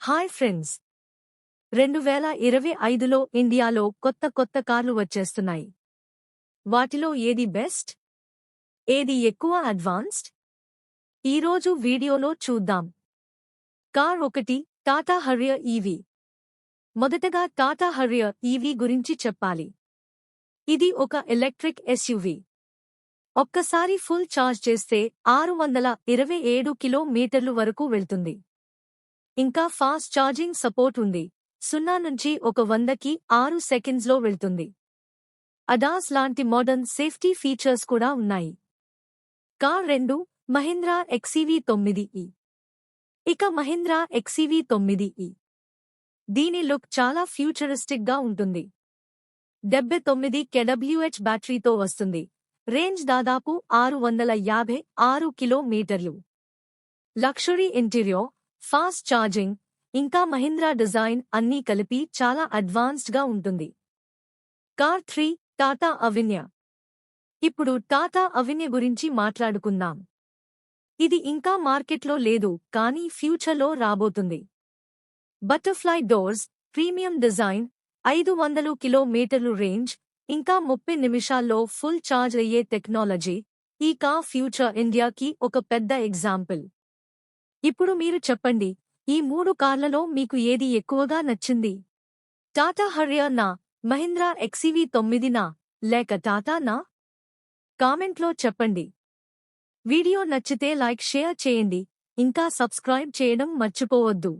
Hi friends, 2025లో ఇండియాలో కొత్త కార్లు వచ్చేస్తున్నాయి. వాటిలో ఏది బెస్ట్? ఏది ఎక్కువ అడ్వాన్స్డ్? ఈరోజు వీడియోలో చూద్దాం. Car 1, Tata Harrier EV. మొదటగా టాటా హరియర్ ఈవీ గురించి చెప్పాలి. ఇది ఒక ఎలక్ట్రిక్ ఎస్యూవీ. ఒక్కసారి ఫుల్ ఛార్జ్ చేస్తే 627 కిలోమీటర్లు వరకు వెళ్తుంది. ఇంకా ఫాస్ట్ ఛార్జింగ్ సపోర్ట్ ఉంది. 0 నుంచి 100కి 6 సెకండ్స్లో వెళ్తుంది. అడాస్ లాంటి మోడర్న్ సేఫ్టీ ఫీచర్స్ కూడా ఉన్నాయి. Car 2, Mahindra XEV 9e. ఇక మహీంద్రా ఎక్స్ఈవీ 9e. దీని లుక్ చాలా ఫ్యూచరిస్టిక్ గా ఉంటుంది. 79 kWh బ్యాటరీతో వస్తుంది. రేంజ్ దాదాపు 656 కిలోమీటర్లు. లక్షరీ ఇంటీరియర్, ఫాస్ట్ ఛార్జింగ్, ఇంకా మహీంద్రా డిజైన్ అన్నీ కలిపి చాలా అడ్వాన్స్డ్ గా ఉంటుంది. Car 3, Tata avenue. ఇప్పుడు టాటా అవెన్యూ గురించి మాట్లాడుకుందాం. ఇది ఇంకా మార్కెట్లో లేదు, కానీ ఫ్యూచర్లో రాబోతుంది. బటర్ఫ్లై డోర్స్, ప్రీమియం డిజైన్, 500 కిలోమీటర్లు రేంజ్, ఇంకా 30 నిమిషాల్లో ఫుల్ ఛార్జ్ అయ్యే టెక్నాలజీ. ఈ కార్ ఫ్యూచర్ ఇండియాకి ఒక పెద్ద ఎగ్జాంపుల్. ఇప్పుడు మీరు చెప్పండి, ఈ 3 కార్లలో మీకు ఏది ఎక్కువగా నచ్చింది? టాటా హరియర్ నా, మహీంద్రా ఎక్స్ఈవీ 9 నా, లేక టాటా నా? కామెంట్లో చెప్పండి. వీడియో నచ్చితే లైక్ షేర్ చేయండి, ఇంకా సబ్స్క్రైబ్ చేయడం మర్చిపోవద్దు.